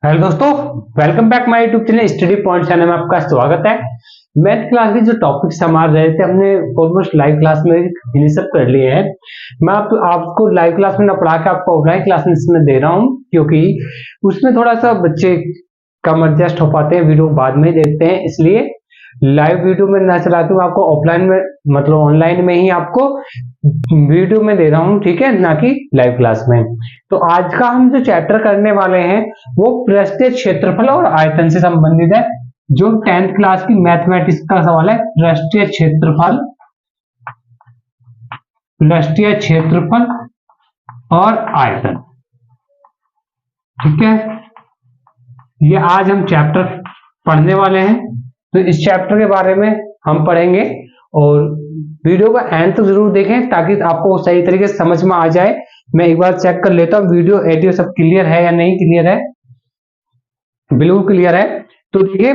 Hello दोस्तों, welcome back my YouTube channel study point channel में आपका स्वागत है। मैथ क्लास के जो टॉपिक्स हम आ रहे थे हमने ऑलमोस्ट लाइव क्लास में फिनिश अप कर लिए हैं। मैं आपको लाइव क्लास में ना पढ़ा के आपको ऑफलाइन क्लास में दे रहा हूं, क्योंकि उसमें थोड़ा सा बच्चे कम एडजस्ट हो पाते हैं, वीडियो बाद में देखते हैं, इसलिए लाइव वीडियो में ना चला के आपको ऑफलाइन में मतलब ऑनलाइन में ही आपको वीडियो में दे रहा हूँ, ठीक है, ना कि लाइव क्लास में। तो आज का हम जो चैप्टर करने वाले हैं वो पृष्ठीय क्षेत्रफल और आयतन से संबंधित है। जो 10th क्लास की मैथमेटिक्स का सवाल है, पृष्ठीय क्षेत्रफल और आयतन, ठीक है। ये आज हम चैप्टर पढ़ने वाले हैं, तो इस चैप्टर के बारे में हम पढ़ेंगे और वीडियो का एंड तक जरूर देखें ताकि आपको सही तरीके से समझ में आ जाए। मैं एक बार चेक कर लेता हूँ वीडियो ऑडियो सब क्लियर है या नहीं। क्लियर है, बिल्कुल क्लियर है। तो देखिए,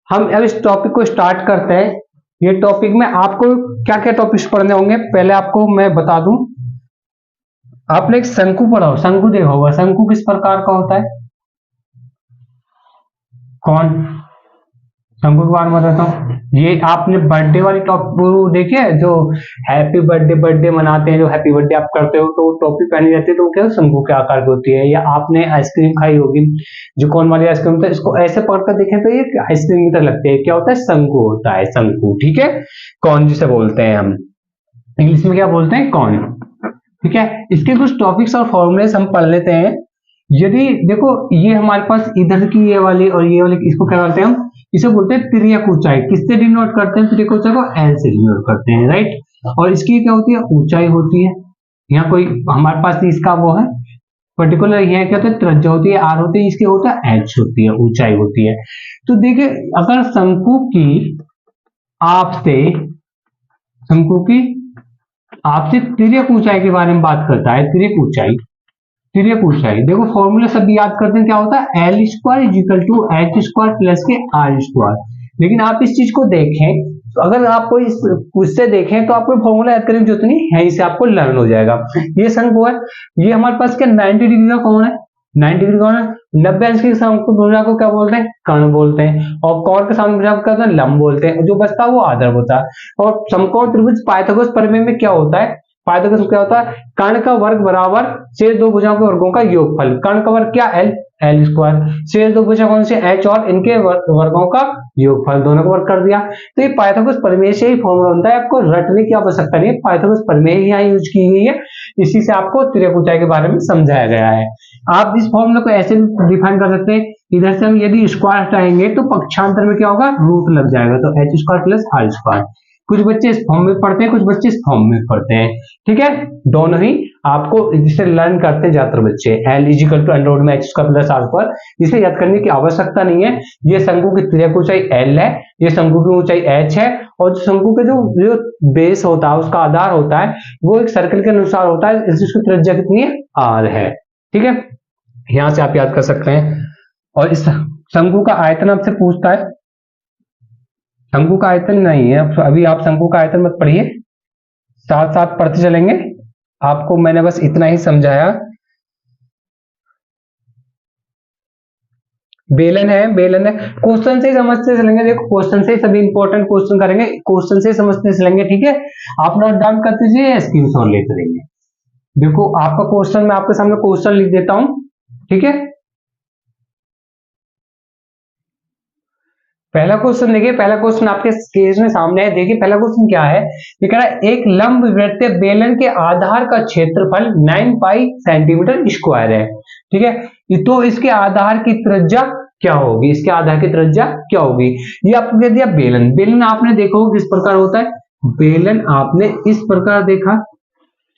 हम अब इस टॉपिक को स्टार्ट करते हैं। ये टॉपिक में आपको क्या क्या टॉपिक्स पढ़ने होंगे पहले आपको मैं बता दूं। आपने एक शंकु पढ़ा हो, शंकु देखा होगा। शंकु किस प्रकार का होता है? कौन? शंकु के बारे में बताता हूँ। ये आपने बर्थडे वाली टॉपिक देखी है, जो हैप्पी बर्थडे बर्थडे मनाते हैं, जो हैप्पी बर्थडे आप करते हो तो टॉपिक पहनी रहती है, तो वो क्या शंकु के आकार की होती है। या आपने आइसक्रीम खाई होगी, जो कौन वाली आइसक्रीम होता है, इसको ऐसे पढ़कर देखें तो ये आइसक्रीम की तरह लगती है। क्या होता है? शंकु होता है, शंकु, ठीक है। कौन जिसे बोलते हैं हम, इंग्लिश में क्या बोलते हैं? कौन, ठीक है। इसके कुछ टॉपिक्स और फॉर्मूलेस हम पढ़ लेते हैं। यदि देखो, ये हमारे पास इधर की ये वाली और ये वाली, इसको क्या करते हैं हम? इसे बोलते हैं तिर्यक ऊंचाई। किससे डिनोट करते हैं तिर्यक ऊंचाई को? एल से डिनोट करते हैं, राइट। और इसकी क्या होती है? ऊंचाई होती है। यहाँ कोई हमारे पास इसका वो है पर्टिकुलर, यहाँ क्या होता है? त्रिज्या होती है, आर होती है, इसके होता है एच होती है, ऊंचाई होती है। तो देखिए, अगर आपसे शंकु की आपसे तिर्यक ऊंचाई के बारे में बात करता है, तिर्यक ऊंचाई देखो, फॉर्मूला सब याद करते हैं। क्या होता है? L square is equal to H square plus के आर स्क्वायर। लेकिन आप इस चीज को देखें तो अगर आपको इस उससे देखें तो आपको फॉर्मूला याद करने की जरूरत नहीं है, इसे आपको लर्न हो जाएगा। ये शंकु है, ये हमारे पास क्या 90 डिग्री का कौन है? 90 डिग्री कौन है? 90 अंश के शंकु भुजा को क्या बोलते हैं? कर्ण बोलते हैं। और कौन के सामने भुजा को क्या होता है? लंब बोलते हैं। जो बचता है वो आधार होता है। और समकोण त्रिभुज पाइथागोरस प्रमेय में क्या होता है? पाइथागोरस क्या होता है? कर्ण का वर्ग बराबर शेष दो भुजाओं के वर्गों का योगफल। कर्ण का वर्ग क्या? L, L square. शेष दो भुजा कौन से? एच और इनके वर्गों का योगफल, दोनों को वर्ग कर दिया। तो ये पाइथागोरस प्रमेय से ही फॉर्मूला बनता है, आपको रटने की आवश्यकता नहीं है, पाइथागोरस प्रमेय ही यहाँ यूज की गई है। इसी से आपको तिर्यक ऊंचाई के बारे में समझाया गया है। आप इस फॉर्मूला को ऐसे डिफाइन कर सकते हैं, इधर से हम यदि स्क्वायर हटाएंगे तो पक्षांतर में क्या होगा? रूट लग जाएगा, तो H square plus R square. कुछ बच्चे इस फॉर्म में पढ़ते हैं, कुछ बच्चे इस फॉर्म में पढ़ते हैं, ठीक है। दोनों ही आपको जिसे लर्न करते हैं ज्यादातर बच्चे। L equal to under root में H square plus R square, इसे याद करने की आवश्यकता नहीं है। ये शंकु की तिर्यक ऊंचाई एल है, ये शंकु की ऊंचाई एच है, और शंकु के जो बेस होता है, उसका आधार होता है, वो एक सर्कल के अनुसार होता है, इसकी त्रिज्या कितनी है? आर है, ठीक है। यहां से आप याद कर सकते हैं। और इस शंकु का आयतन आपसे पूछता है, शंकु का आयतन नहीं है अभी, आप शंकु का आयतन मत पढ़िए, साथ साथ पढ़ते चलेंगे। आपको मैंने बस इतना ही समझाया। बेलन है, बेलन है, क्वेश्चन से ही समझते चलेंगे। देखो, क्वेश्चन से ही सभी इंपॉर्टेंट क्वेश्चन करेंगे, क्वेश्चन से समझते चलेंगे, ठीक है। आप नोट डाउन करते जाइए, स्क्रीनशॉट लेते रहिए। देखो, आपका क्वेश्चन मैं आपके सामने क्वेश्चन लिख देता हूं, ठीक है। पहला क्वेश्चन देखिए, पहला क्वेश्चन आपके स्क्रीन में सामने है। देखिए पहला क्वेश्चन क्या है, ये कह रहा है एक लंब वृत्तीय बेलन के आधार का क्षेत्रफल 9 पाई सेंटीमीटर स्क्वायर है, ठीक है। तो इसके आधार की त्रिज्या क्या होगी? इसके आधार की त्रिज्या क्या होगी? ये आपको कह दिया बेलन। बेलन आपने देखो किस प्रकार होता है? बेलन आपने इस प्रकार देखा,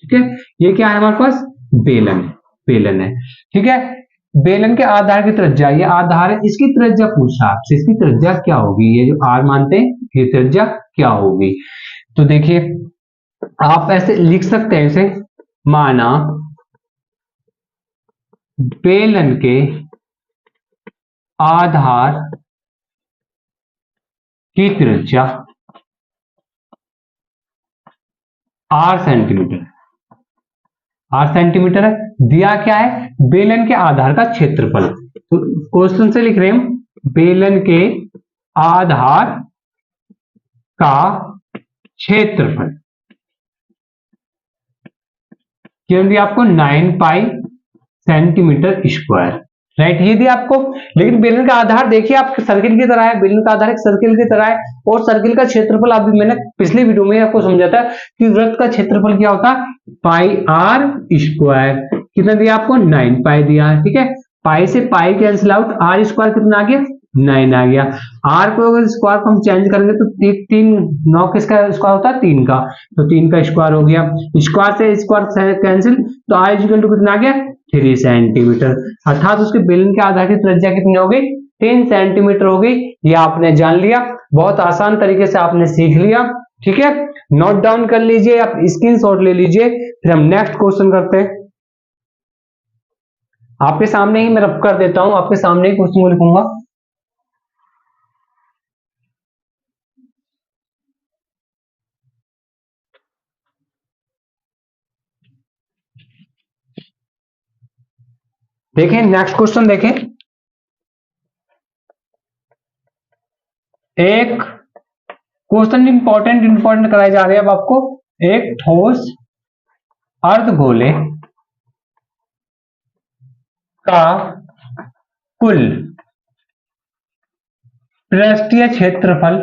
ठीक है। ये क्या है हमारे पास? बेलन, बेलन है, ठीक है। बेलन के आधार की त्रिज्या, ये आधार है, इसकी त्रिज्या पूछा आपसे, इसकी त्रिज्या क्या होगी? ये जो आर मानते हैं, ये त्रिज्या क्या होगी? तो देखिए, आप ऐसे लिख सकते हैं इसे, माना बेलन के आधार की त्रिज्या आर सेंटीमीटर, आर सेंटीमीटर है। दिया क्या है? बेलन के आधार का क्षेत्रफल। तो क्वेश्चन से लिख रहे हैं बेलन के आधार का क्षेत्रफल क्यों दिया आपको 9 पाई सेंटीमीटर स्क्वायर, राइट। ये दिया आपको, लेकिन बेलन का आधार देखिए आप सर्किल की तरह है, बेलन का आधार एक सर्किल की तरह है, और सर्किल का क्षेत्रफल अभी मैंने पिछले वीडियो में आपको समझाता कि वृत्त का क्षेत्रफल क्या होता है, पाई आर स्क्वायर। कितना दिया आपको, 9 पाई दिया है, ठीक है। पाई से pi cancel out, R square कितना आ गया, 9 आ गया। आर को अगर स्क्वायर को हम चेंज करेंगे तो 9 किसका स्क्वायर होता है, 3 का, तो 3 का स्क्वायर हो गया। स्क्वायर से स्क्वायर कैंसिल, तो आर इक्वल टू कितना आ गया, 3 सेंटीमीटर। अर्थात उसके बेलन के आधार की त्रिज्या कितनी हो गई, 3 सेंटीमीटर हो गई। ये आपने जान लिया, बहुत आसान तरीके से आपने सीख लिया, ठीक है। नोट डाउन कर लीजिए, आप स्क्रीनशॉट ले लीजिए, फिर हम नेक्स्ट क्वेश्चन करते हैं। आपके सामने ही मैं रब कर देता हूं, आपके सामने ही क्वेश्चन को लिखूंगा। देखें नेक्स्ट क्वेश्चन देखें, एक क्वेश्चन इंपॉर्टेंट कराए जा रहे हैं अब आपको। एक ठोस अर्धगोले का कुल पृष्ठीय क्षेत्रफल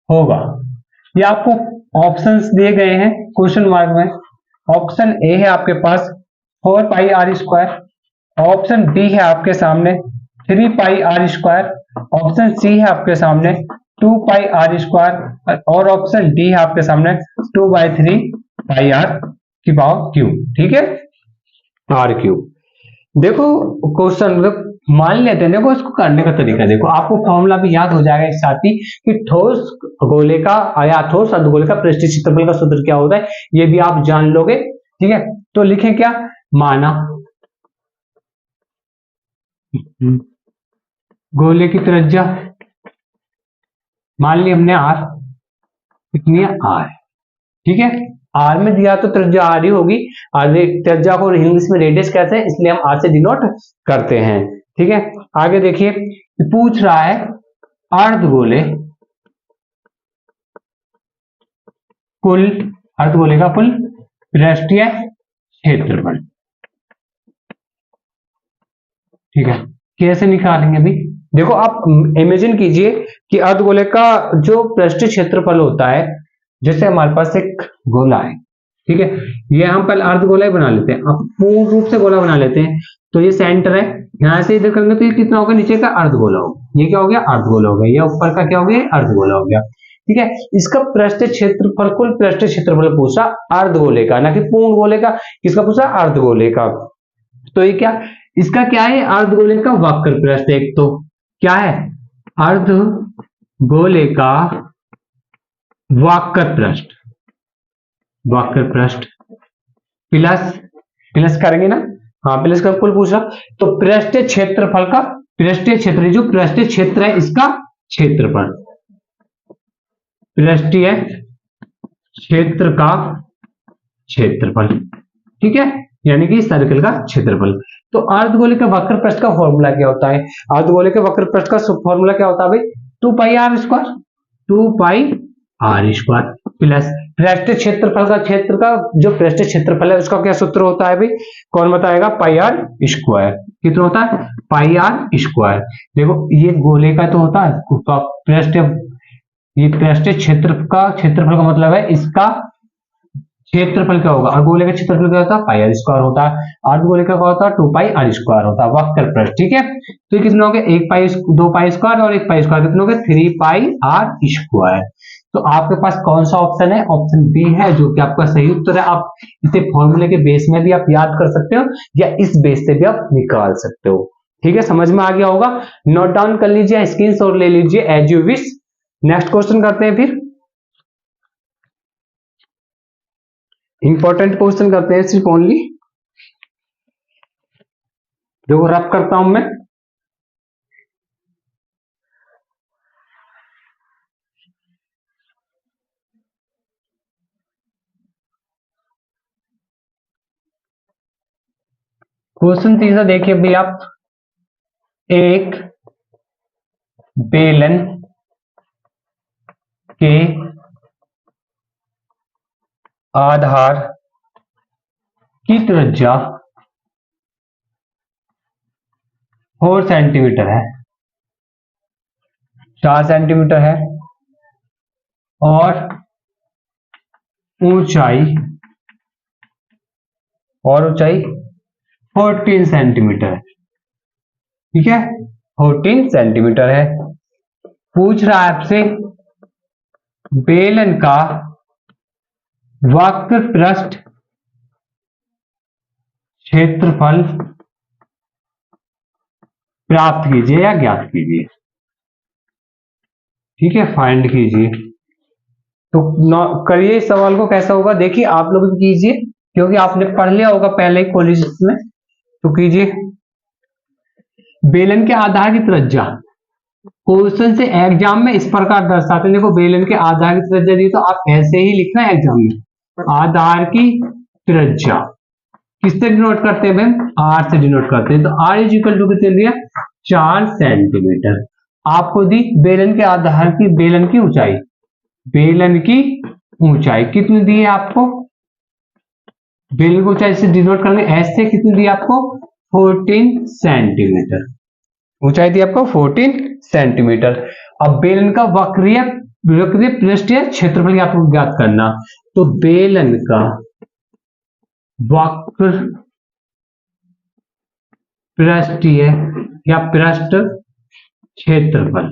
होगा। ये आपको ऑप्शंस दिए गए हैं क्वेश्चन मार्क में। ऑप्शन ए है आपके पास 4 पाई आर स्क्वायर, ऑप्शन बी है आपके सामने 3 पाई आर स्क्वायर, ऑप्शन सी है आपके सामने 2 पाई आर स्क्वायर, और ऑप्शन डी है आपके सामने 2/3 पाई आर की पावर क्यू, ठीक है, आर क्यू। देखो क्वेश्चन मतलब मान लेते हैं, देखो इसको करने का तरीका देखो, आपको फॉर्मूला भी याद हो जाएगा इस साथ ही कि ठोस गोले का या ठोस अर्धगोले का पृष्ठीय क्षेत्रफल का सूत्र क्या होता है, ये भी आप जान लोगे, ठीक है। तो लिखें क्या, माना गोले की त्रिज्या मान ली हमने आर, कितनी है, आर, ठीक है। आर में दिया तो त्रिज्या आर ही होगी, आर त्रिज्या को इंग्लिश में रेडियस कहते हैं, इसलिए हम आर से डिनोट करते हैं, ठीक है। आगे देखिए पूछ रहा है अर्धगोले कुल, अर्धगोले का कुल पृष्ठीय क्षेत्रफल, ठीक है। कैसे निकालेंगे अभी, देखो आप इमेजिन कीजिए कि अर्धगोले का जो पृष्ठीय क्षेत्रफल होता है, जैसे हमारे पास एक गोला है, ठीक है, ये हम पहले अर्धगोला ही बना लेते हैं, अब पूर्ण रूप से गोला बना लेते हैं। तो ये सेंटर है, यहां से इधर करेंगे तो ये कितना होगा, नीचे का अर्धगोला होगा, ये क्या हो गया, अर्धगोला हो गया, ये ऊपर का क्या हो गया, अर्धगोला हो गया, ठीक है। इसका पृष्ठीय क्षेत्रफल, कुल पृष्ठीय क्षेत्रफल पूछा अर्धगोले का, ना कि पूर्ण गोले का, किसका पूछा, अर्धगोले का। तो ये क्या, इसका क्या है, अर्धगोले का वक्र पृष्ठ, एक तो क्या है, अर्धगोले का वक्र पृष्ठ, वक्र पृष्ठ प्लस, प्लस करेंगे ना, हाँ प्लस का कुल पूछा, तो पृष्ठीय क्षेत्रफल का, पृष्ठीय क्षेत्र, जो पृष्ठीय क्षेत्र है इसका क्षेत्रफल, पृष्ठीय क्षेत्र का क्षेत्रफल, ठीक है, यानी कि सर्कल का क्षेत्रफल। तो अर्धगोले के वक्र पृष्ठ का फॉर्मूला क्या होता है, अर्धगोले के वक्र पृष्ठ का फॉर्मूला क्या होता है भाई, 2 pi R square, 2 pi R square plus पृष्ठीय क्षेत्रफल का, क्षेत्र का जो पृष्ठीय क्षेत्रफल है उसका क्या सूत्र होता है भाई, कौन बताएगा, पाई आर स्क्वायर, कितना होता है, पाई आर स्क्वायर। देखो ये गोले का तो होता है पृष्ठ, ये पृष्ठीय क्षेत्र का क्षेत्रफल का मतलब है इसका क्षेत्रफल क्या होगा, अर्धगोले का क्षेत्रफल क्या होता है, पाई आर स्क्वायर होता है, अर्धगोले का क्या होता है, 2 पाई आर स्क्वायर होता है, वक्र पृष्ठ, ठीक है। तो ये कितना हो गया, 1 पाई 2 पाई स्क्वायर और 1 पाई स्क्वायर, कितना हो गया, 3 पाई आर स्क्वायर। तो आपके पास कौन सा ऑप्शन है, ऑप्शन बी है, जो कि आपका सही उत्तर है। आप इसे फॉर्मूले के बेस में भी आप याद कर सकते हो, या इस बेस से भी आप निकाल सकते हो, ठीक है, समझ में आ गया होगा। नोट डाउन कर लीजिए, स्क्रीनशॉट ले लीजिए as you wish. Next question करते हैं, फिर इंपॉर्टेंट क्वेश्चन करते हैं सिर्फ ओनली, देखो रब करता हूं मैं। क्वेश्चन तीसरा देखिए भाई आप, एक बेलन के आधार की त्रिज्या 4 सेंटीमीटर है, 4 सेंटीमीटर है और ऊंचाई 14 सेंटीमीटर है। ठीक है, 14 सेंटीमीटर है। पूछ रहा है आपसे बेलन का वक्र पृष्ठ क्षेत्रफल प्राप्त कीजिए या ज्ञात कीजिए। ठीक है, फाइंड कीजिए। तो करिए इस सवाल को, कैसा होगा देखिए, आप लोग भी कीजिए क्योंकि आपने पढ़ लिया होगा पहले ही कॉलेज में। तो कीजिए, बेलन के आधार की त्रिज्या, क्वेश्चन से एग्जाम में इस प्रकार दर्शाते हैं। देखो बेलन के आधार की त्रिज्या दी तो आप ऐसे ही लिखना है एग्जाम में, आधार की त्रिज्या किससे डिनोट करते हैं भाई, आर से डिनोट करते हैं। तो आर इज इक्वल टू कितने दिया, 4 सेंटीमीटर। आपको दी बेलन के आधार की, बेलन की ऊंचाई, बेलन की ऊंचाई कितनी दी है आपको, बेलन की ऊंचाई से डिनोट करेंगे एस से, कितनी दी आपको 14 सेंटीमीटर। ऊंचाई दी आपको 14 सेंटीमीटर। अब बेलन का वक्रीय पृष्ठीय क्षेत्रफल आपको ज्ञात करना। तो बेलन का वक्र पृष्ठीय या पृष्ठ क्षेत्रफल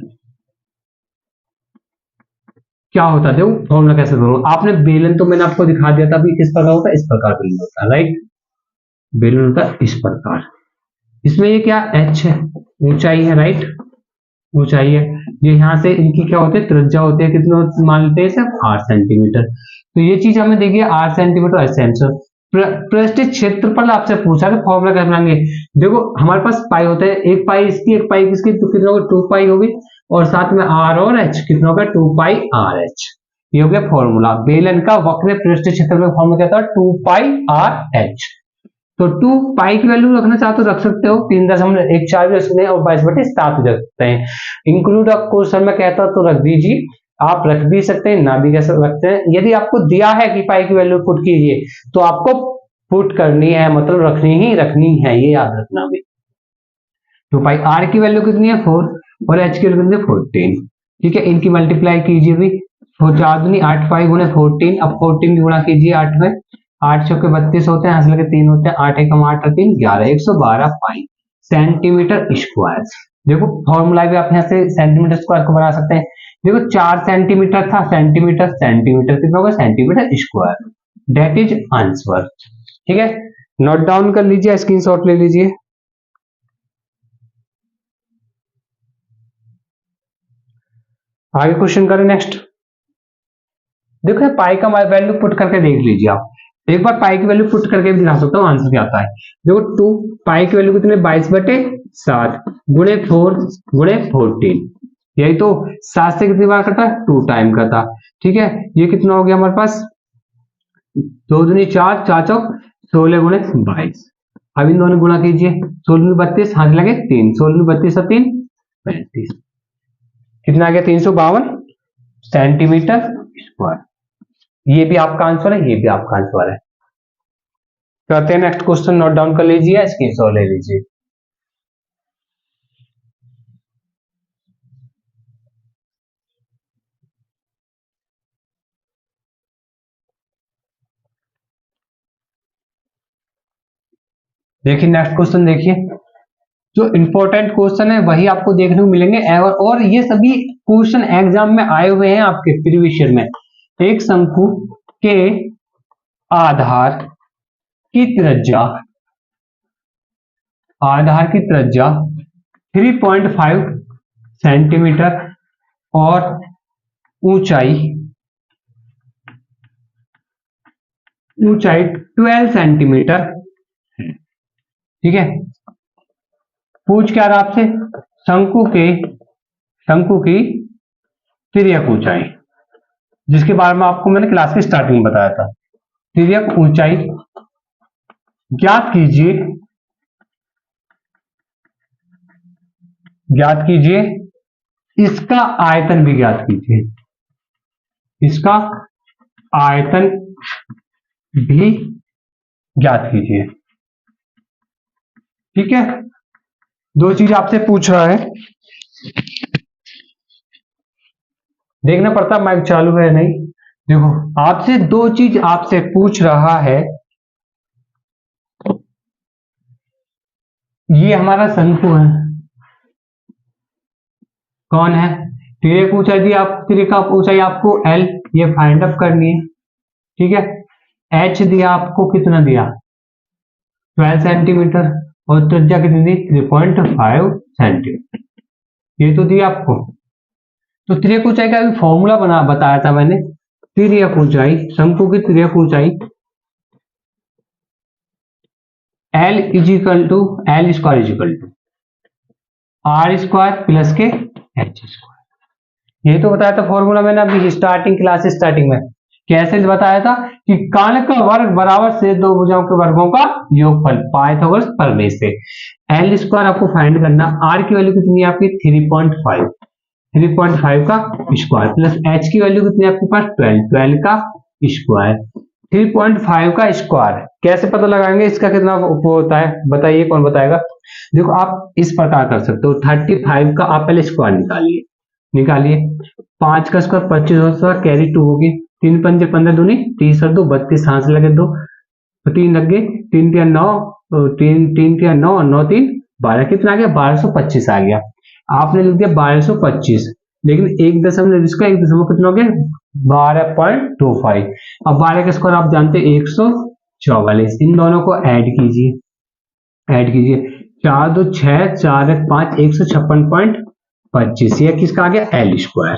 क्या होता है, देखो फॉर्मूला कैसे करो। आपने बेलन तो मैंने आपको दिखा दिया था अभी, किस प्रकार होता है, इस प्रकार बेलन होता है, राइट। बेलन होता है इस प्रकार, इसमें ये क्या एच है, ऊंचाई है, राइट, ऊंचाई है। ये यहाँ से इनकी क्या होती है, त्रिज्या होती है, कितने मान लेते हैं सिर्फ 8 सेंटीमीटर। तो ये चीज हमें देखिए 8 सेंटीमीटर 8 सेंटीमीटर। पृष्ठीय क्षेत्रफल आपसे पूछा कि फॉर्मूला कैसे बनाएंगे। देखो हमारे पास पाई होता है, एक पाई इसकी एक पाई किसकी, तो कितना होगा 2 पाई होगी, और साथ में आर और एच कितना होगा 2 पाई आर एच। ये हो गया फॉर्मूला। बेलन का वक्र पृष्ठीय क्षेत्रफल का फॉर्मूला क्या था, 2 पाई आर एच। तो 2 पाई की वैल्यू रखना चाहते तो रख सकते हो, 3.14 भी रख सकते हैं और 22/7 भी रख सकते हैं। इंक्लूड क्वेश्चन में कहता तो रख दीजिए, आप रख भी सकते हैं ना भी कैसे रखते हैं। यदि आपको दिया है कि पाई की वैल्यू पुट कीजिए तो आपको पुट करनी है, मतलब रखनी है, ये याद रखना भी। 2 पाई आर की वैल्यू कितनी है 4 और एच की वैल्यू कितनी है 14। ठीक है, इनकी मल्टीप्लाई कीजिए भी, 4 दूनी 8 पाई गुणे 14। अब 14 गुणा कीजिए 8 में, 8 चौके 32 होते हैं, हंस लगे 3 होते हैं, 8 एकम 8 और 3 11, 112 पाई सेंटीमीटर स्क्वायर। देखो फॉर्मूला भी आप यहाँ से सेंटीमीटर स्क्वायर को बना सकते हैं। देखो 4 सेंटीमीटर था, सेंटीमीटर कितना होगा, centimetre square, that is answer. ठीक है, नोट डाउन कर लीजिए, स्क्रीनशॉट ले लीजिए। आगे क्वेश्चन करें नेक्स्ट। देखो पाई का वैल्यू पुट करके देख लीजिए आप, एक बार पाई की वैल्यू पुट करके भी दिखा सकता हूँ आंसर क्या आता है। देखो 2 पाई की वैल्यू कितने 22/7 गुणे 4 गुणे 14, यही तो 7 से कितनी बार कटा 2 टाइम का था। ठीक है, ये कितना हो गया हमारे पास 2 दूनी 4, 4 चौक 16 गुणे 22। अब इन दोनों गुणा कीजिए, 16 में 32 हाथ लगे 3, 16 में 32 और 3 35, कितना आ गया 352 सेंटीमीटर स्क्वायर। ये भी आपका आंसर है, ये भी आपका आंसर है। करते हैं नेक्स्ट क्वेश्चन, नोट डाउन कर लीजिए, स्क्रीनशॉट ले लीजिए। देखिए नेक्स्ट क्वेश्चन, देखिए जो इंपॉर्टेंट क्वेश्चन है वही आपको देखने को मिलेंगे, और ये सभी क्वेश्चन एग्जाम में आए हुए हैं आपके प्रीवियस ईयर में। एक शंकु के आधार की त्रिज्या 3.5 सेंटीमीटर और ऊंचाई 12 सेंटीमीटर है। ठीक है, पूछ क्या रहा आपसे, शंकु की तिर्यक ऊंचाई, जिसके बारे में आपको मैंने क्लास की स्टार्टिंग में बताया था। तिर्यक ऊंचाई ज्ञात कीजिए ज्ञात कीजिए, इसका आयतन भी ज्ञात कीजिए, इसका आयतन भी ज्ञात कीजिए। ठीक है, दो चीज आपसे पूछ रहा है, देखना पड़ता माइक चालू है नहीं। देखो आपसे दो चीज आपसे पूछ रहा है, ये हमारा शंकु है, कौन है, तिर्यक ऊंचाई दी, आप तिर्यक का ऊंचाई आपको L ये फाइंड अप करनी है। ठीक है, H दिया आपको, कितना दिया 12 सेंटीमीटर, और त्रिज्या कितनी दी 3.5 सेंटीमीटर, ये तो दिया आपको। तो तिर्यक ऊंचाई का भी फॉर्मूला बताया था मैंने, तिर्यक ऊंचाई, शंकु की तिर्यक ऊंचाई L equal to L square equal to R square plus के H स्क्वायर, ये तो बताया था फॉर्मूला मैंने अभी स्टार्टिंग क्लास स्टार्टिंग में। कैसे बताया था कि काल का वर्ग बराबर से दो भुजाओं के वर्गों का योगफल, पाइथागोरस प्रमेय से। L स्क्वायर आपको फाइंड करना, R की वैल्यू कितनी है आपकी 3.5, 3.5 का स्क्वायर प्लस H की वैल्यू कितनी है आपके पास 12, 12 का स्क्वायर, 3.5 का स्क्वायर। कैसे पता लगाएंगे इसका कितना होता है, बताइए कौन बताएगा। देखो आप इस प्रकार कर सकते हो, 35 का आप पहले स्क्वायर निकालिए, 5 का स्क्वायर 25 होता है, कैरी 2 होगी, 3 पंजे 15 दूनी 30 और 2 32, सांस लगे 2 3 लग गए, 3 3 9, 3 3 3 9 9 3 12, कितना आ गया 1225 आ गया। आपने लिख दिया 1225, लेकिन एक दशमलव इसका एक दशमलव कितना हो गया 12.25। अब 12 का स्क्वायर आप जानते हैं 144, इन दोनों को ऐड कीजिए, 4 2 6 4 1 5 156.25, ये किसका आ गया L स्क्वायर।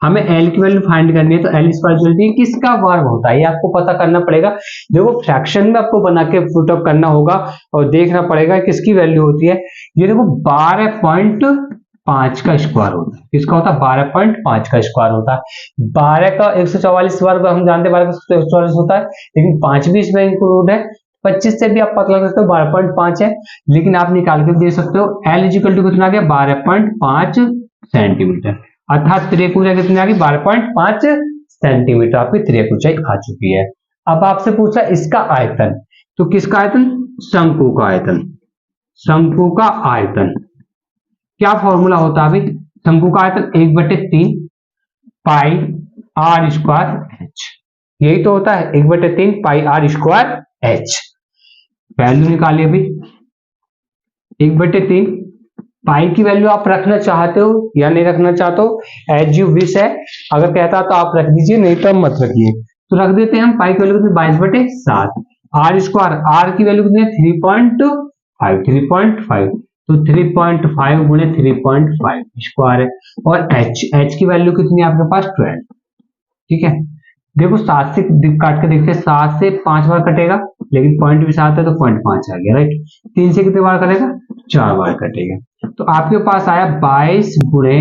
हमें L की वैल्यू फाइंड करनी है, तो L स्क्वायर जो किसका वर्ग होता है ये आपको पता करना पड़ेगा। देखो फ्रैक्शन में आपको बना के पुटअप करना होगा और देखना पड़ेगा किसकी वैल्यू होती है। ये देखो 12.5 का स्क्वायर होता है, किसका होता है 12.5 का स्क्वायर होता है। 12 का 144 वर्ग हम जानते हैं 12 का 144 होता है, लेकिन 5 भी इसमें इंक्लूड है, 25 से भी आप पता लगा सकते हो 12.5 है, लेकिन आप निकाल के दे सकते हो L इक्वल टू कितना आ गया 12.5 सेंटीमीटर, अर्थात तिर्यक ऊंचाई कितनी आ गई 12.5 सेंटीमीटर आपकी तिर्यक ऊंचाई आ चुकी है। अब आपसे पूछा इसका आयतन, तो किसका आयतन, शंकु का आयतन, शंकु का आयतन क्या फॉर्मूला होता है अभी, शंकु का आयतन 1/3 पाई आर स्क्वायर एच, यही तो होता है 1/3 पाई आर स्क्वायर एच। वैल्यू निकालिए अभी, 1/3 पाई की वैल्यू आप रखना चाहते हो या नहीं रखना चाहते हो एज यू विश है, अगर कहता तो आप रख दीजिए, नहीं तो मत रखिए। तो रख देते हैं हम, पाई की वैल्यू कितनी 22/7, आर स्क्वायर आर की वैल्यू कितनी 3.5, तो 3.5 गुणे 3.5 स्क्वायर है, और एच की वैल्यू कितनी है आपके पास 12। ठीक है, देखो 7 से काट के देखते हैं, 7 से 5 बार कटेगा, लेकिन पॉइंट भी 7 है तो 0.5 आ गया, राइट। 3 से कितने बार कटेगा 4 बार कटेगा, तो आपके पास आया 22 गुणे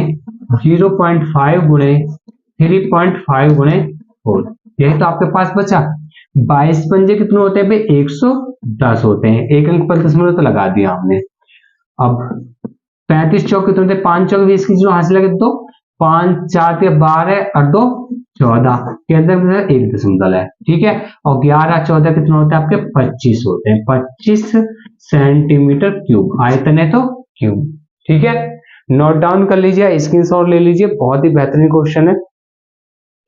0.5 गुणे 3.5 गुणे 4, यही तो आपके पास बचा। 22 पंजे कितने होते हैं भाई 110 होते हैं, एक अंक पर दशमलव तो लगा दिया हमने। अब 35 चौक कितने होते हैं 5 चौक 20 की जो हासिल लगे तो 5 4 के 12 और 2 14 के अंदर एक दशमलव है, ठीक है, और 11 14 कितने होते हैं आपके 25 होते हैं, 25 सेंटीमीटर क्यूब आयतन है तो क्यूब। ठीक है, नोट डाउन कर लीजिए, स्क्रीनशॉट ले लीजिए, बहुत ही बेहतरीन क्वेश्चन है।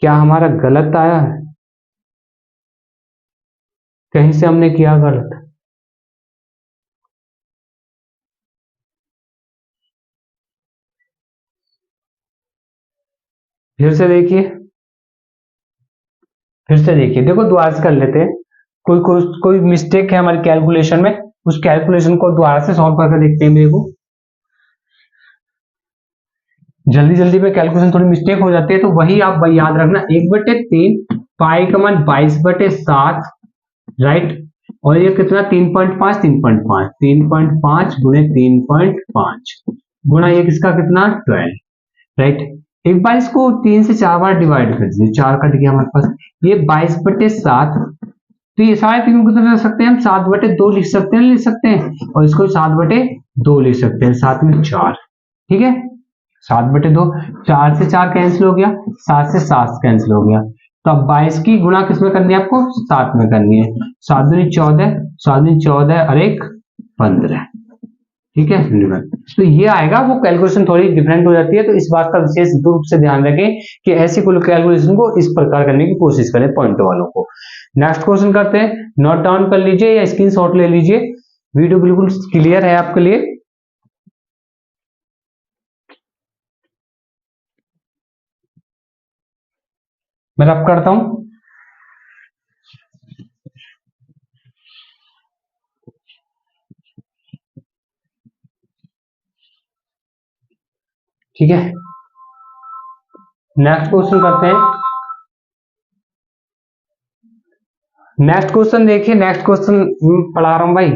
क्या हमारा गलत आया है, कहीं से हमने किया गलत, फिर से देखिए, देखो दोबारा से कर लेते हैं, कोई मिस्टेक है हमारी कैलकुलेशन में, उस कैलकुलेशन को दोबारा से सॉल्व करके देखते हैं। मेरे को जल्दी में कैलकुलेशन थोड़ी मिस्टेक हो जाती है, तो वही आप याद रखना 1/3 पाई का मान 22/7, राइट, और ये कितना 3.5 गुणे 3.5 गुणा ये किसका कितना 12, राइट। एक बार इसको 3 से 4 बार डिवाइड कर दीजिए, 4 कट गया हमारे पास, ये 22/7, तो ये सारे तीन कितने लिख सकते हैं हम 7/2 लिख सकते हैं, और इसको 7/2 लिख सकते हैं, 7 में 4, ठीक है, 7/2, 4 से 4 कैंसिल हो गया, 7 से 7 कैंसिल हो गया। तो अब 22 की गुणा किसमें करनी है आपको? 7 में करनी है। 7 दूनी 14, 7 दूनी 14 और 1 15। ठीक है, तो ये आएगा। वो कैलकुलेशन थोड़ी डिफरेंट हो जाती है, तो इस बात का विशेष रूप से ध्यान रखें कि ऐसी कुल कैलकुलेशन को इस प्रकार करने की कोशिश करें पॉइंट वालों को। नेक्स्ट क्वेश्चन करते हैं, नोट डाउन कर लीजिए या स्क्रीनशॉट ले लीजिए, वीडियो बिल्कुल क्लियर है आपके लिए। मैं रब करता हूं। ठीक है, नेक्स्ट क्वेश्चन करते हैं। नेक्स्ट क्वेश्चन देखिए, नेक्स्ट क्वेश्चन पढ़ा रहा हूं भाई।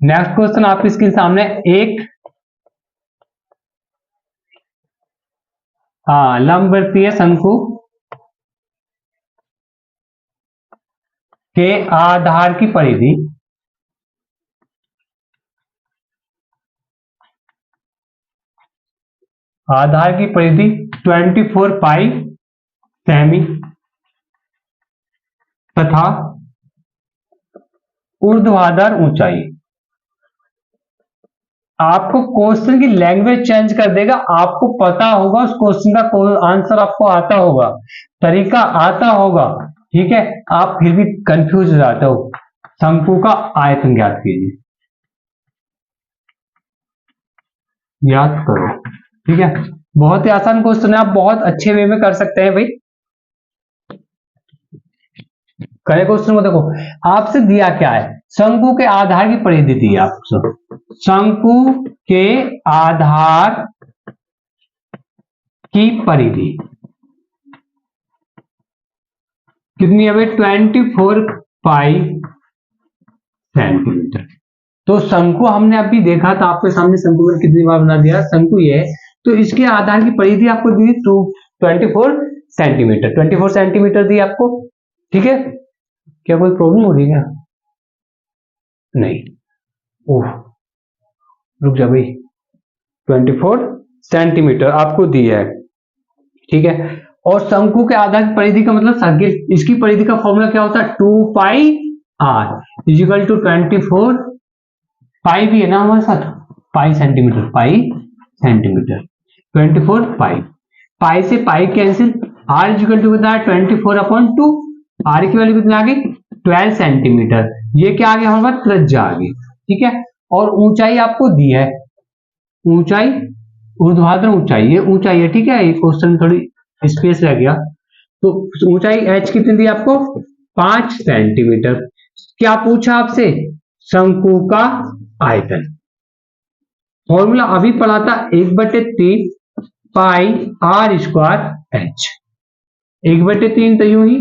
नेक्स्ट क्वेश्चन आपकी स्क्रीन सामने एक लंबवृत्तीय शंकु के आधार की परिधि आधार की परिधि 24 पाई सेमी तथा ऊर्ध्वाधर ऊंचाई। आपको क्वेश्चन की लैंग्वेज चेंज कर देगा, आपको पता होगा उस क्वेश्चन का आंसर आपको आता होगा, तरीका आता होगा। ठीक है, आप फिर भी कंफ्यूज हो जाते हो। शंकु का आयतन ज्ञात कीजिए, याद करो। ठीक है, बहुत ही आसान क्वेश्चन है, आप बहुत अच्छे वे में कर सकते हैं भाई। करें क्वेश्चन को, देखो आपसे दिया क्या है, शंकु के आधार की परिधि दी है आपसे। शंकु के आधार की परिधि कितनी है भाई? 24 पाई सेंटीमीटर। तो शंकु हमने अभी देखा था, आपके सामने शंकु में कितनी बार बना दिया, शंकु ये है। तो इसके आधार की परिधि आपको दी 24 सेंटीमीटर, 24 सेंटीमीटर दी आपको। ठीक है, क्या कोई प्रॉब्लम हो रही है क्या? नहीं, ओह रुक जा भाई, 24 सेंटीमीटर आपको दी है। ठीक है, और शंकु के आधार की परिधि का मतलब सर्किल, इसकी परिधि का फॉर्मूला क्या होता है? 2 पाई r इजिकल टू 24 पाई भी है ना हमारे साथ, पाई सेंटीमीटर, पाई सेंटीमीटर 24 पाई। पाई से pi cancel, r equal to कितना है? 24/2। r की वैल्यू कितना आ गई? 12 सेंटीमीटर। ये क्या आ गया हमारे पास? त्रिज्या आ गई। ठीक है, और ऊंचाई आपको दी है, ऊंचाई ऊर्ध्वाधर ऊंचाई, ये ऊंचाई है। ठीक है, ये क्वेश्चन थोड़ी स्पेस रह गया। तो ऊंचाई h कितनी दी आपको? 5 सेंटीमीटर। क्या पूछा आपसे? शंकु का आयतन। फॉर्मूला अभी पढ़ा था, 1/3 पाई r स्क्वायर h। 1/3 तो यूं ही,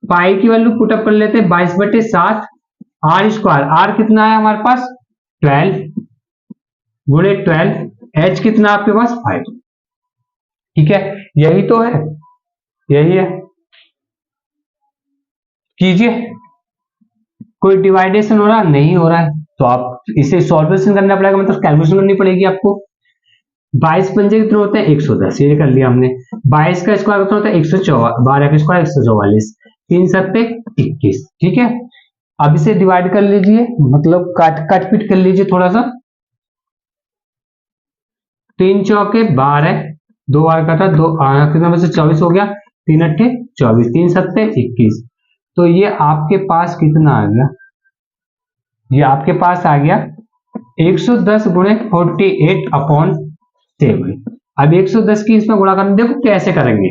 पाई की वैल्यू पुटअप कर लेते हैं 22/7, r स्क्वायर, r कितना है हमारे पास? 12 गुणे 12, h कितना आपके पास? 5। ठीक है, यही तो है, यही है। कीजिए, कोई डिवाइडेशन हो रहा नहीं हो रहा है, तो आप इसे सॉल्वेशन करना पड़ेगा, मतलब कैलकुलेशन करनी पड़ेगी आपको। 22 पंजे कितने होते हैं? 110, ये कर लिया हमने। 22 का स्क्वायर कितना होता है? 114, 12 का स्क्वायर 144, 3 सत्ते 21। ठीक है, अब इसे डिवाइड कर लीजिए, मतलब काट पीट कर लीजिए थोड़ा सा। 3 चौके 12, 2 बार कटा, 2 कितना बचे? 24 हो गया, 3 अट्ठे 24, 3 सत्ते 21। तो ये आपके पास कितना आ गया? ये आपके पास आ गया 110 गुणे 48/7। अब 110 की इसमें गुणा करना, देखो कैसे करेंगे।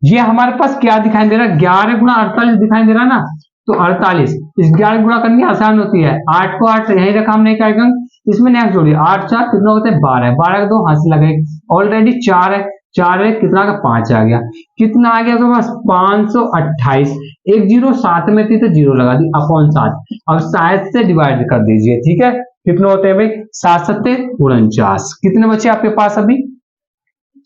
ये हमारे पास क्या दिखाई दे रहा है? 11 गुणा 48 दिखाई दे रहा है ना, तो 48, इस 11 गुणा करनी आसान होती है। 8 को 8 यही रखा हमने, क्या इसमें नेक्स्ट जोड़िए, 8 4 कितना होता है? 12, 12 के 2 हाथ से लगे, ऑलरेडी 4 है, 4 है कितना का? 5 आ गया। कितना आ गया आपके पास? 528। एक जीरो साथ में थी तो जीरो लगा दी, अपॉन 7। अब 7 से डिवाइड कर दीजिए। ठीक है, कितने होते हैं भाई? 7 सत्ते 49। कितने बचे आपके पास? अभी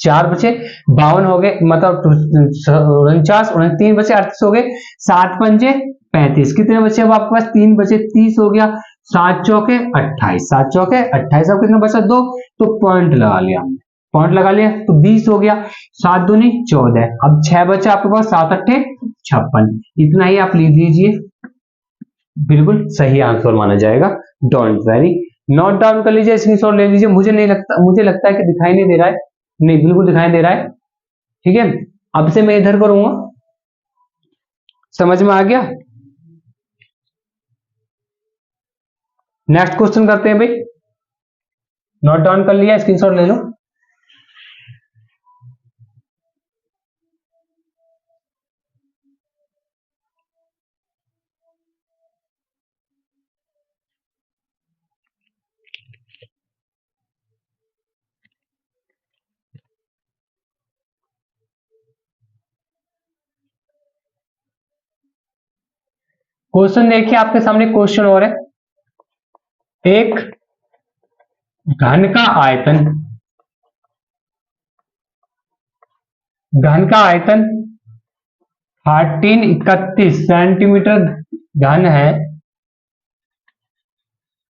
4 बचे, 52 हो गए, मतलब 49, 3 बचे 38 हो गए, 7 पंजे 35। कितने बचे अब आपके पास? 3 बचे, 30 हो गया। 7 चौके 28, 7 चौके 28, अब कितना बचा 2, तो पॉइंट लगा लिया हमने, पॉइंट लगा लिया तो 20 हो गया, 7 दूनी 14, अब 6 बचा आपके पास, 7 अट्ठे 56, इतना ही आप लिख लीजिए, बिल्कुल सही आंसर माना जाएगा। डोंट वेरी, नोट डाउन कर लीजिए, स्क्रीनशॉट ले लीजिए। मुझे लगता है कि दिखाई नहीं दे रहा है, नहीं बिल्कुल दिखाई दे रहा है, ठीक है। अब से मैं इधर करूंगा, समझ में आ गया। नेक्स्ट क्वेश्चन करते हैं भाई, नोट डाउन कर लिया, स्क्रीनशॉट ले लो। क्वेश्चन देखिए, आपके सामने क्वेश्चन और है, एक घन का आयतन, घन का आयतन 1331 सेंटीमीटर घन है,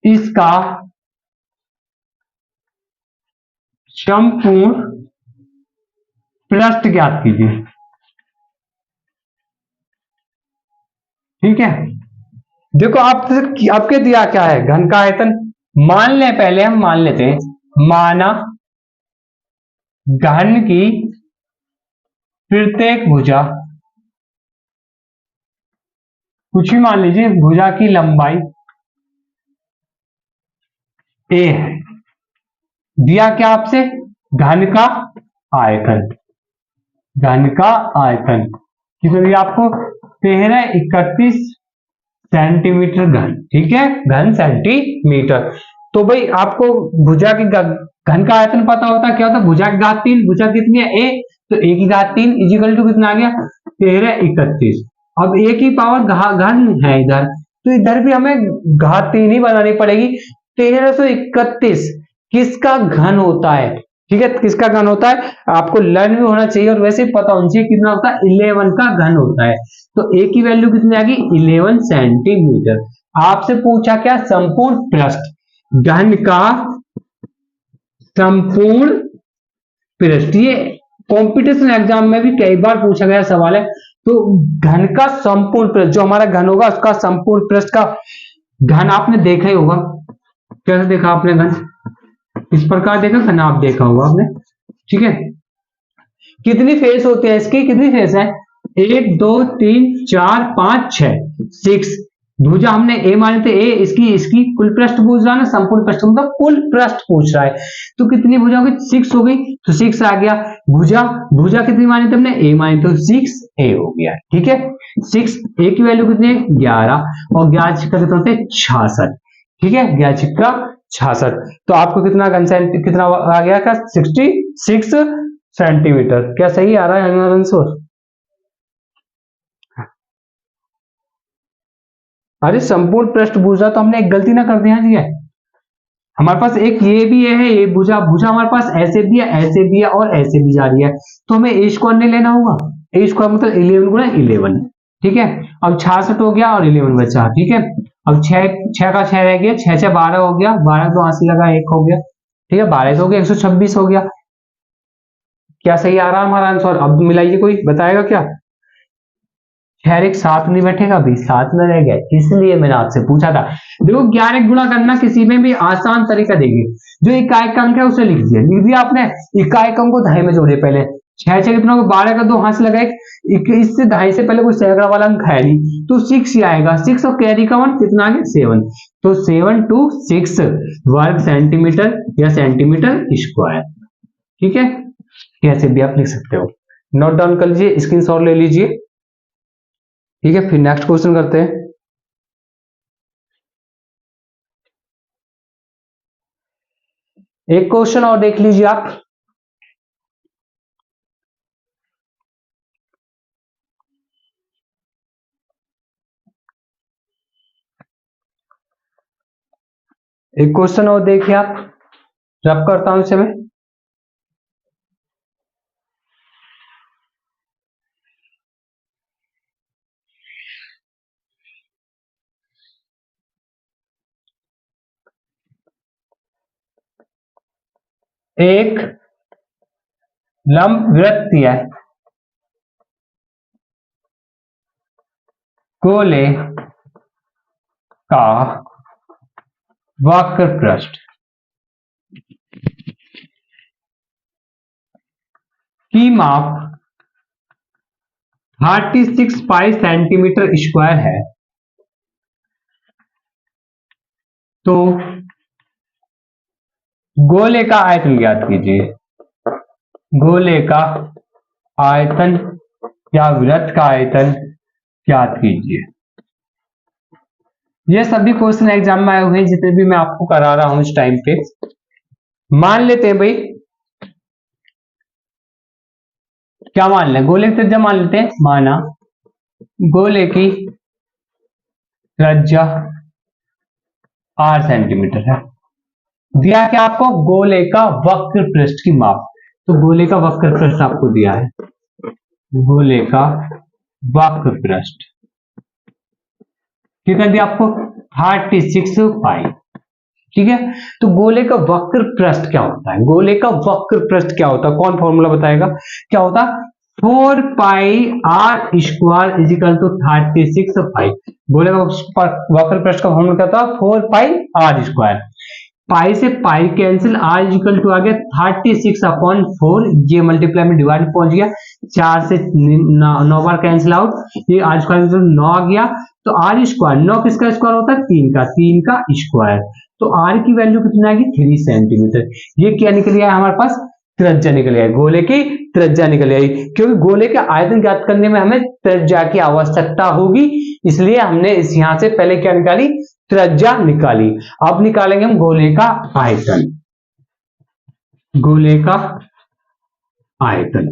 इसका संपूर्ण पृष्ठ ज्ञात कीजिए। ठीक है, देखो आपके दिया क्या है, घन का आयतन, मान ले, पहले हम मान लेते हैं, माना घन की प्रत्येक भुजा, कुछ भी मान लीजिए, भुजा की लंबाई ए है, दिया क्या आपसे, घन का आयतन, घन का आयतन कितना दिया आपको, 1331 सेंटीमीटर घन, ठीक है, घन सेंटीमीटर। तो भाई आपको भुजा की घन का आयतन पता होता, क्या होता, भुजा की घात 3, भुजा कितनी है ए, तो ए की घात 3 इजिकल टू कितना आ गया 1331। अब ए की पावर घन है इधर, तो इधर भी हमें घात 3 ही बनानी पड़ेगी। 1331 किसका घन होता है, ठीक है, किसका घन होता है, आपको लर्न भी होना चाहिए और वैसे ही पता होना चाहिए कितना होता है, 11 का घन होता है। तो ए की वैल्यू कितनी आ गई, 11 सेंटीमीटर। आपसे पूछा क्या, संपूर्ण पृष्ठ, घन का संपूर्ण पृष्ठ, ये कंपटीशन एग्जाम में भी कई बार पूछा गया सवाल है। तो घन का संपूर्ण पृष्ठ, जो हमारा घन होगा उसका संपूर्ण पृष्ठ का घन आपने देखा ही होगा, कैसे देखा आपने घन, इस प्रकार देखा घन, आप देखा होगा आपने, ठीक है। कितनी फेस होते हैं इसकी, कितनी फेस है, 1 2 3 4 5 6, 6 भुजा हमने ए माने थे, ए इसकी इसकी कुल पृष्ठ पूछ रहा है ना, संपूर्ण पृष्ठ मतलब कुल पृष्ठ पूछ रहा है, तो कितनी भुजा होगी, 6 हो गई, तो 6 आ गया। भुजा भुजा कितनी मानी थे हमने, ए मानी तो 6 ए हो गया, ठीक है। 6 ए की वैल्यू कितनी है 11, और 11 छिक्का कितना होते हैं 66, ठीक है, 11 छिक्का 66। तो आपको कितना कितना आ गया का 66 सेंटीमीटर, क्या सही आ रहा है आंसर। अरे संपूर्ण पृष्ठभुजा तो हमने एक गलती ना कर दिया जी है, हमारे पास एक ये भी है, ये भुजा भुजा हमारे पास ऐसे भी है, ऐसे भी है और ऐसे भी जा रही है, तो हमें ए स्क्वायर नहीं लेना होगा, ए स्क्वायर मतलब 11 गुना 11, ठीक है। अब 66 हो गया और 11 बचा, ठीक है। अब 6 6 का 6 रह गया, 6 6 12 हो गया, 12 तो हासिल लगा 1 हो गया, ठीक है, 12 तो हो गया 126 हो गया। क्या सही आ रहा है हमारा आंसर, अब मिलाइए, कोई बताएगा क्या, खैर एक साथ नहीं बैठेगा अभी, साथ में रह गए, इसलिए मैंने आपसे पूछा था। देखो 11 गुणा करना किसी में भी आसान तरीका देगी, जो इकाई का अंक है उसे लिख दिया आपने, इकाई का अंक को दहाई में जोड़े पहले, 6 6 कितना, 12 का 2 हाथ से लगा, इससे दहाई से पहले कोई सैकड़ा वाला अंक है नहीं, तो 6 ही आएगा, 6 और कैरी का 1 कितना आ गया 7, तो 7 to 6 वर्ग सेंटीमीटर या सेंटीमीटर स्क्वायर, ठीक है, कैसे भी आप लिख सकते हो। नोट डाउन कर लीजिए, स्क्रीनशॉट ले लीजिए, ठीक है। फिर नेक्स्ट क्वेश्चन करते हैं, एक क्वेश्चन और देख लीजिए आप, एक क्वेश्चन और देखिए आप, रब करता हूं इसे मैं, एक लंबवृत्त दिया है, गोले का वक्र पृष्ठ की माप 36 पाई सेंटीमीटर स्क्वायर है, तो गोले का आयतन ज्ञात कीजिए। गोले का आयतन या वृत्त का आयतन ज्ञात कीजिए। ये सभी क्वेश्चन एग्जाम में आए हुए हैं जितने भी मैं आपको करा रहा हूं इस टाइम पे। मान लेते हैं भाई, क्या मान लें, गोले की त्रिज्या मान लेते हैं। माना गोले की त्रिज्या 8 सेंटीमीटर है। दिया क्या आपको, गोले का वक्र पृष्ठ की माप, तो गोले का वक्र पृष्ठ आपको दिया है, गोले का वक्र पृष्ठ कितना दिया आपको, 36 पाई। ठीक है, तो गोले का वक्र पृष्ठ क्या होता है, गोले का वक्र पृष्ठ क्या होता है, कौन फॉर्मूला बताएगा, क्या होता है, 4 पाई आर स्क्वायर इजिकल टू 36 पाई। गोले का वक्र पृष्ठ का फॉर्मूला क्या होता है, 4 पाई आर स्क्वायर। पाई से pi cancel, R equal to आ गया 36/4, ये मल्टीप्लाई में डिवाइड पहुंच गया, 4 से 9 बार कैंसिल आउट, ये आर स्क्वायर 9 आ गया, तो आर स्क्वायर 9 किसका स्क्वायर होता है, 3 का स्क्वायर, तो आर की वैल्यू कितनी आएगी, 3 सेंटीमीटर। ये क्या निकल आया हमारे पास, त्रिज्या निकल आई, गोले की त्रिज्या निकल आई, क्योंकि गोले का आयतन ज्ञात करने में हमें त्रिज्या की आवश्यकता होगी, इसलिए हमने इस यहां से पहले क्या निकाली, त्रिज्या निकाली। अब निकालेंगे हम गोले का आयतन, गोले का आयतन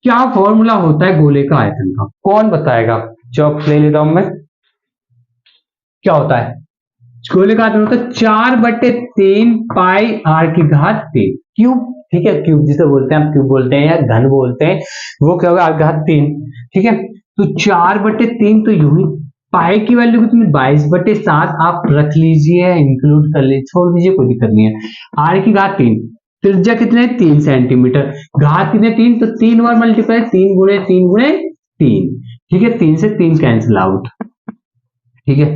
क्या फॉर्मूला होता है गोले का आयतन का, कौन बताएगा, चौक ले लेता हूं मैं। क्या होता है, गोले का आयतन होता है 4/3 पाई आर की घात 3 क्यूब। ठीक है, क्यूब जिसे बोलते हैं, हम क्यूब बोलते हैं या घन बोलते हैं, वो क्या होगा, आर की घात 3। ठीक है, तो 4/3 तो यूं ही, पाई की वैल्यू कितनी, 22/7 आप रख लीजिए, इंक्लूड कर लीजिए, छोड़ दीजिए, कोई दिक्कत नहीं है। आर की घात 3, त्रिज्या कितने, 3 सेंटीमीटर, घात कितने 3, तो 3 बार मल्टीप्लाई, 3 गुणे 3 गुणे 3। ठीक है, 3 से 3 कैंसिल आउट। ठीक है,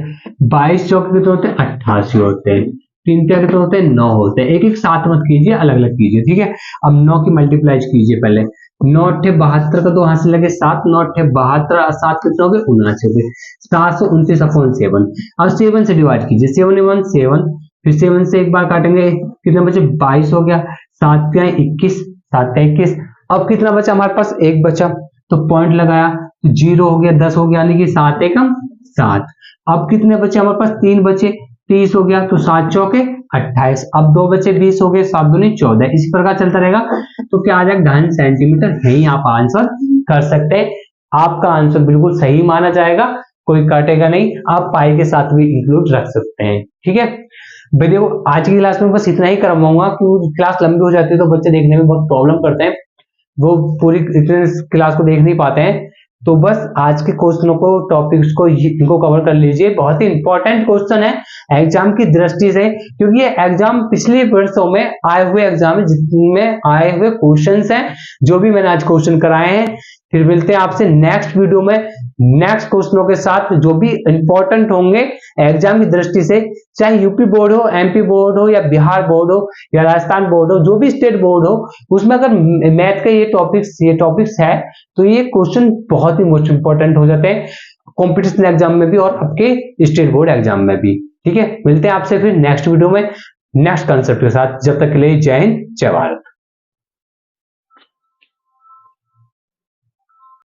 22 चौक कितने होते हैं, 88 होते हैं, 3 क्या कितने होते हैं, 9 होते हैं। एक एक साथ मत कीजिए, अलग अलग कीजिए। ठीक है, अब 9 की मल्टीप्लाई कीजिए, पहले 9 8 72 का 2 हाथ से लगे 7, 9 8 72, 7 कितने हो गए, 79 हो गए, 729/7। अब 7 से डिवाइड कीजिए, 7 1 7, फिर 7 से एक बार काटेंगे, कितना बचे, 22 हो गया, 7 का 21, 7 का 21। अब कितना बचा हमारे पास, एक बचा, तो पॉइंट लगाया, 0 हो गया, 10 हो गया, यानी कि 7 एकम 7। अब कितने बचे हमारे पास, 3 बचे, 30 हो गया, तो 7 चौके 28। अब 2 बचे, 20 हो गए, 7 दूनी 14। इसी प्रकार चलता रहेगा, तो क्या आ जाएगा, घन सेंटीमीटर। यही आप आंसर कर सकते हैं, आपका आंसर बिल्कुल सही माना जाएगा, कोई काटेगा नहीं, आप पाई के साथ भी इंक्लूड रख सकते हैं। ठीक है भाई, देखो आज की क्लास में बस इतना ही करवाऊंगा, क्योंकि क्लास लंबी हो जाती है तो बच्चे देखने में बहुत प्रॉब्लम करते हैं, वो पूरी क्लास को देख नहीं पाते हैं। तो बस आज के क्वेश्चनों को, टॉपिक्स को, इनको कवर कर लीजिए, बहुत ही इंपॉर्टेंट क्वेश्चन है एग्जाम की दृष्टि से, क्योंकि ये एग्जाम पिछले वर्षों में आए हुए एग्जाम जिनमें आए हुए क्वेश्चंस हैं, जो भी मैंने आज क्वेश्चन कराए हैं। फिर मिलते हैं आपसे नेक्स्ट वीडियो में नेक्स्ट क्वेश्चनों के साथ, जो भी इंपॉर्टेंट होंगे एग्जाम की दृष्टि से, चाहे यूपी बोर्ड हो, एमपी बोर्ड हो, या बिहार बोर्ड हो, या राजस्थान बोर्ड हो, जो भी स्टेट बोर्ड हो, उसमें अगर मैथ के ये टॉपिक्स है, तो ये क्वेश्चन बहुत ही मोस्ट इंपॉर्टेंट हो जाते हैं कॉम्पिटिशन एग्जाम में भी और आपके स्टेट बोर्ड एग्जाम में भी। ठीक है, मिलते हैं आपसे फिर नेक्स्ट वीडियो में नेक्स्ट कंसेप्ट के साथ। जब तक के लिए जय हिंद, जय भारत।